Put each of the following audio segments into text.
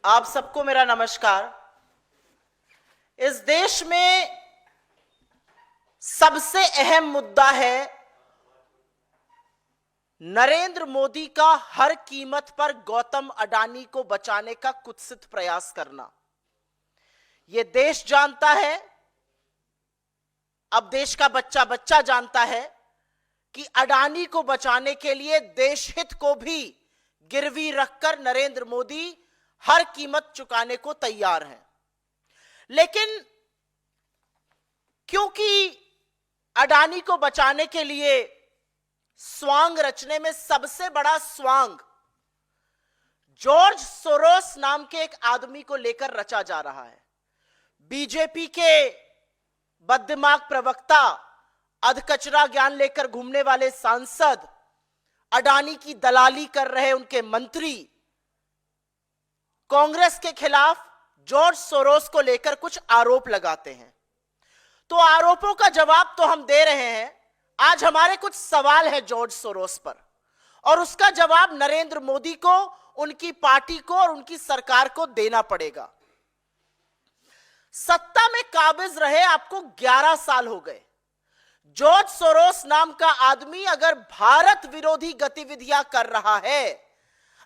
आप सबको मेरा नमस्कार। इस देश में सबसे अहम मुद्दा है नरेंद्र मोदी का हर कीमत पर गौतम अडानी को बचाने का कुत्सित प्रयास करना। यह देश जानता है, अब देश का बच्चा बच्चा जानता है कि अडानी को बचाने के लिए देश हित को भी गिरवी रखकर नरेंद्र मोदी हर कीमत चुकाने को तैयार हैं। लेकिन क्योंकि अडानी को बचाने के लिए स्वांग रचने में सबसे बड़ा स्वांग जॉर्ज सोरोस नाम के एक आदमी को लेकर रचा जा रहा है। बीजेपी के बददिमाग प्रवक्ता, अधकचरा ज्ञान लेकर घूमने वाले सांसद, अडानी की दलाली कर रहे उनके मंत्री कांग्रेस के खिलाफ जॉर्ज सोरोस को लेकर कुछ आरोप लगाते हैं। तो आरोपों का जवाब तो हम दे रहे हैं। आज हमारे कुछ सवाल है जॉर्ज सोरोस पर, और उसका जवाब नरेंद्र मोदी को, उनकी पार्टी को और उनकी सरकार को देना पड़ेगा। सत्ता में काबिज रहे आपको 11 साल हो गए। जॉर्ज सोरोस नाम का आदमी अगर भारत विरोधी गतिविधियां कर रहा है,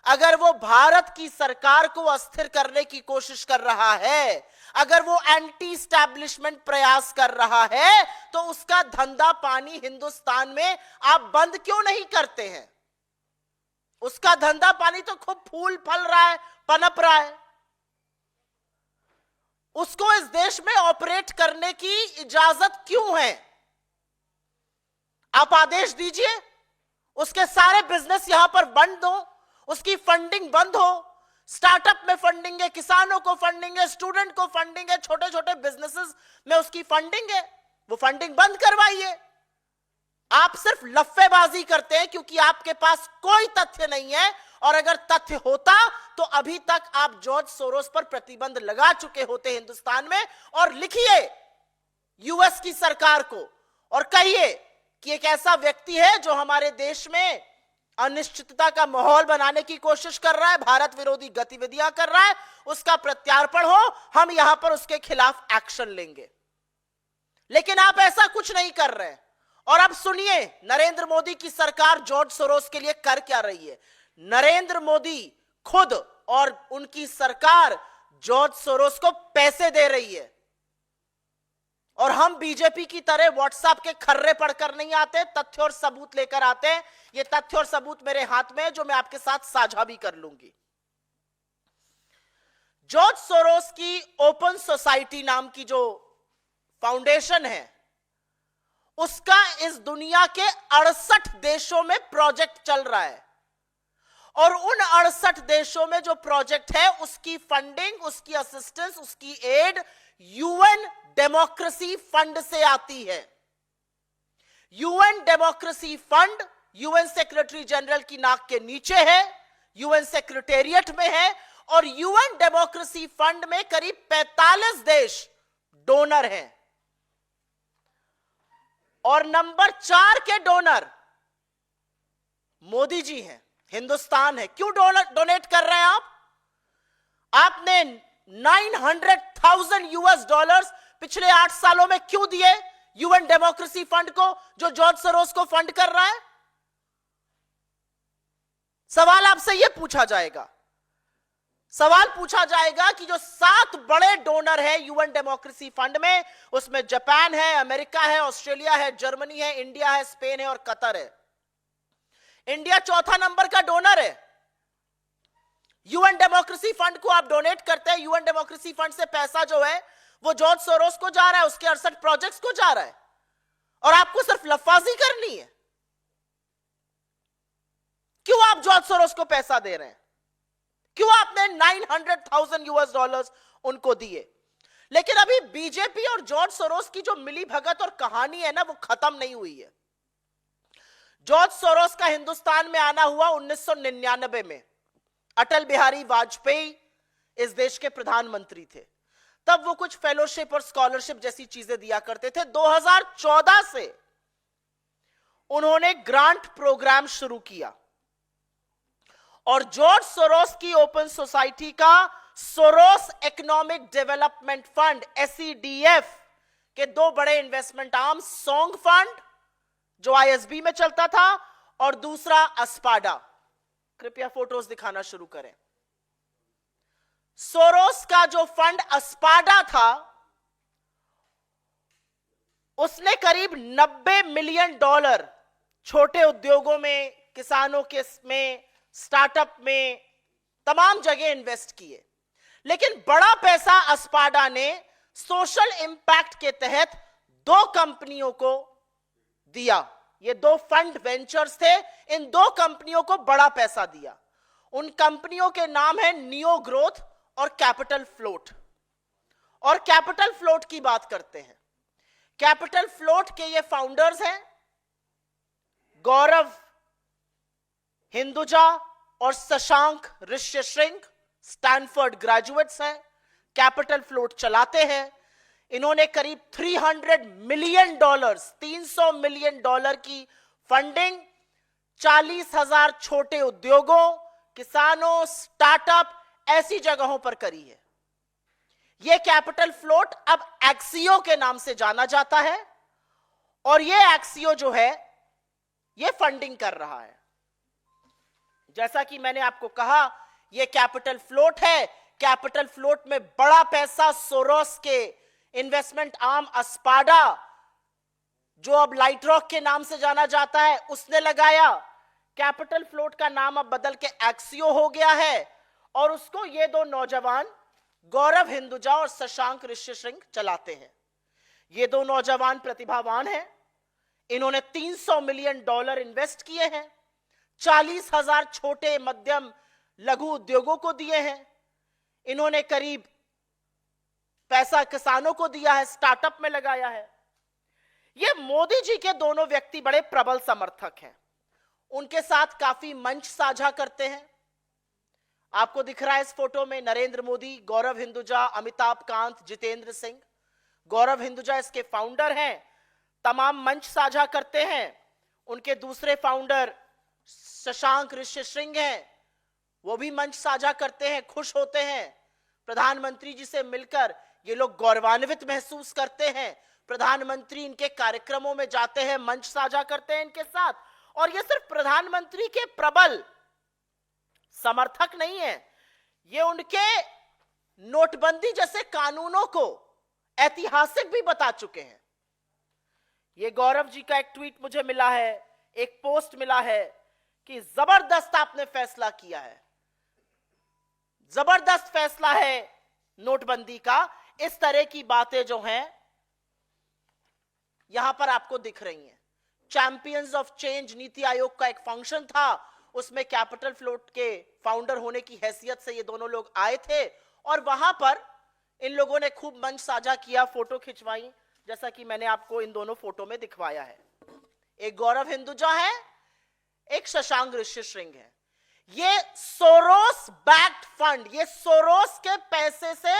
अगर वो भारत की सरकार को अस्थिर करने की कोशिश कर रहा है, अगर वो एंटी एस्टैब्लिशमेंट प्रयास कर रहा है, तो उसका धंधा पानी हिंदुस्तान में आप बंद क्यों नहीं करते हैं? उसका धंधा पानी तो खूब फूल फल रहा है, पनप रहा है। उसको इस देश में ऑपरेट करने की इजाजत क्यों है? आप आदेश दीजिए, उसके सारे बिजनेस यहां पर बंद हो, उसकी फंडिंग बंद हो। स्टार्टअप में फंडिंग है, किसानों को फंडिंग है, स्टूडेंट को फंडिंग है, छोटे छोटे बिजनेसेस में उसकी फंडिंग है, वो फंडिंग बंद करवाइए। आप सिर्फ लफ्फेबाजी करते हैं क्योंकि आपके पास कोई तथ्य नहीं है, और अगर तथ्य होता तो अभी तक आप जॉर्ज सोरोस पर प्रतिबंध लगा चुके होते हिंदुस्तान में। और लिखिए यूएस की सरकार को और कहिए कि एक ऐसा व्यक्ति है जो हमारे देश में अनिश्चितता का माहौल बनाने की कोशिश कर रहा है, भारत विरोधी गतिविधियां कर रहा है, उसका प्रत्यार्पण हो, हम यहां पर उसके खिलाफ एक्शन लेंगे। लेकिन आप ऐसा कुछ नहीं कर रहे। और अब सुनिए नरेंद्र मोदी की सरकार जॉर्ज सोरोस के लिए कर क्या रही है। नरेंद्र मोदी खुद और उनकी सरकार जॉर्ज सोरोस को पैसे दे रही है। और हम बीजेपी की तरह व्हाट्सएप के खर्रे पढ़कर नहीं आते, तथ्य और सबूत लेकर आते हैं। ये तथ्य और सबूत मेरे हाथ में है जो मैं आपके साथ साझा भी कर लूंगी। जॉर्ज सोरोस की ओपन सोसाइटी नाम की जो फाउंडेशन है, उसका इस दुनिया के 68 देशों में प्रोजेक्ट चल रहा है। और उन 68 देशों में जो प्रोजेक्ट है, उसकी फंडिंग, उसकी असिस्टेंस, उसकी एड यूएन डेमोक्रेसी फंड से आती है। UN democracy fund UN secretary general की नाक के नीचे है, यूएन सेक्रेटेरिएट में है। और यूएन डेमोक्रेसी फंड में करीब 45 देश डोनर हैं। और नंबर 4 के डोनर मोदी जी हैं, हिंदुस्तान है। क्यों डोनेट कर रहे हैं आप? आपने 900,000 यूएस डॉलर्स पिछले 8 सालों में क्यों दिए यूएन डेमोक्रेसी फंड को, जो जॉर्ज सोरोस को फंड कर रहा है? सवाल आपसे यह पूछा जाएगा। सवाल पूछा जाएगा कि जो 7 बड़े डोनर है यूएन डेमोक्रेसी फंड में, उसमें जापान है, अमेरिका है, ऑस्ट्रेलिया है, जर्मनी है, इंडिया है, स्पेन है और कतर है। इंडिया चौथा नंबर का डोनर है। यूएन डेमोक्रेसी फंड को आप डोनेट करते हैं। यूएन डेमोक्रेसी फंड से पैसा जो है वो जॉर्ज सोरोस को जा रहा है, उसके 68 प्रोजेक्ट्स को जा रहा है, और आपको सिर्फ लफ्फाजी करनी है। क्यों आप जॉर्ज सोरोस को पैसा दे रहे हैं? क्यों आपने 900,000 यूएस डॉलर्स उनको दिए? लेकिन अभी बीजेपी और जॉर्ज सोरोस की जो मिली भगत और कहानी है ना, वो खत्म नहीं हुई है। जॉर्ज सोरोस का हिंदुस्तान में आना हुआ 1999 में। अटल बिहारी वाजपेयी इस देश के प्रधानमंत्री थे। तब वो कुछ फेलोशिप और स्कॉलरशिप जैसी चीजें दिया करते थे। 2014 से उन्होंने ग्रांट प्रोग्राम शुरू किया और जॉर्ज सोरोस की ओपन सोसाइटी का Soros economic development fund SEDF के दो बड़े इन्वेस्टमेंट आर्म, सोंग फंड जो ISB में चलता था और दूसरा अस्पाडा। कृपया फोटोज दिखाना शुरू करें। सोरोस का जो फंड अस्पाडा था उसने करीब $90 मिलियन छोटे उद्योगों में, किसानों के में, स्टार्टअप में, तमाम जगह इन्वेस्ट किए। लेकिन बड़ा पैसा अस्पाडा ने सोशल इंपैक्ट के तहत दो कंपनियों को दिया। ये दो फंड वेंचर्स थे, इन दो कंपनियों को बड़ा पैसा दिया। उन कंपनियों के नाम है नियो ग्रोथ और कैपिटल फ्लोट। और कैपिटल फ्लोट की बात करते हैं। कैपिटल फ्लोट के ये फाउंडर्स हैं गौरव हिंदुजा और शशांक ऋष्यशृंग, स्टैनफोर्ड ग्रेजुएट्स हैं, कैपिटल फ्लोट चलाते हैं। इन्होंने करीब $300 मिलियन, $300 मिलियन की फंडिंग 40,000 छोटे उद्योगों, किसानों, स्टार्टअप ऐसी जगहों पर करी है। यह कैपिटल फ्लोट अब एक्सियो के नाम से जाना जाता है और यह एक्सियो जो है यह फंडिंग कर रहा है। जैसा कि मैंने आपको कहा, यह कैपिटल फ्लोट है। कैपिटल फ्लोट में बड़ा पैसा सोरोस के इन्वेस्टमेंट आर्म अस्पाडा, जो अब लाइट रॉक के नाम से जाना जाता है, उसने लगाया। कैपिटल फ्लोट का नाम अब बदल के एक्सियो हो गया है और उसको ये दो नौजवान गौरव हिंदुजा और शशांक ऋष्यशृंग चलाते हैं। ये दो नौजवान प्रतिभावान हैं। इन्होंने $300 मिलियन इन्वेस्ट किए हैं, 40,000 छोटे मध्यम लघु उद्योगों को दिए हैं। इन्होंने करीब पैसा किसानों को दिया है, स्टार्टअप में लगाया है। ये मोदी जी के दोनों व्यक्ति बड़े प्रबल समर्थक हैं। उनके साथ काफी मंच साझा करते हैं। आपको दिख रहा है इस फोटो में नरेंद्र मोदी, गौरव हिंदुजा, अमिताभ कांत, जितेंद्र सिंह। गौरव हिंदुजा इसके फाउंडर हैं, तमाम मंच साझा करते हैं। उनके दूसरे फाउंडर शशांक ऋष्यशृंग हैं, वो भी मंच साझा करते हैं, खुश होते हैं। प्रधानमंत्री जी से मिलकर ये लोग गौरवान्वित महसूस करते हैं। प्रधानमंत्री इनके कार्यक्रमों में जाते हैं, मंच साझा करते हैं इनके साथ। और ये सिर्फ प्रधानमंत्री के प्रबल समर्थक नहीं है, ये उनके नोटबंदी जैसे कानूनों को ऐतिहासिक भी बता चुके हैं। ये गौरव जी का एक ट्वीट मुझे मिला है, एक पोस्ट मिला है कि जबरदस्त आपने फैसला किया है, जबरदस्त फैसला है नोटबंदी का। इस तरह की बातें जो हैं यहां पर आपको दिख रही हैं। Champions of change NITI Aayog का एक फंक्शन था, उसमें कैपिटल फ्लोट के फाउंडर होने की हैसियत से ये दोनों लोग आए थे और वहां पर इन लोगों ने खूब मंच साझा किया, फोटो खिंचवाई, जैसा कि मैंने आपको इन दोनों फोटो में दिखवाया है। एक गौरव हिंदुजा है, एक शशांक ऋष्यशृंग है। ये सोरोस बैक्ड फंड, ये सोरोस के पैसे से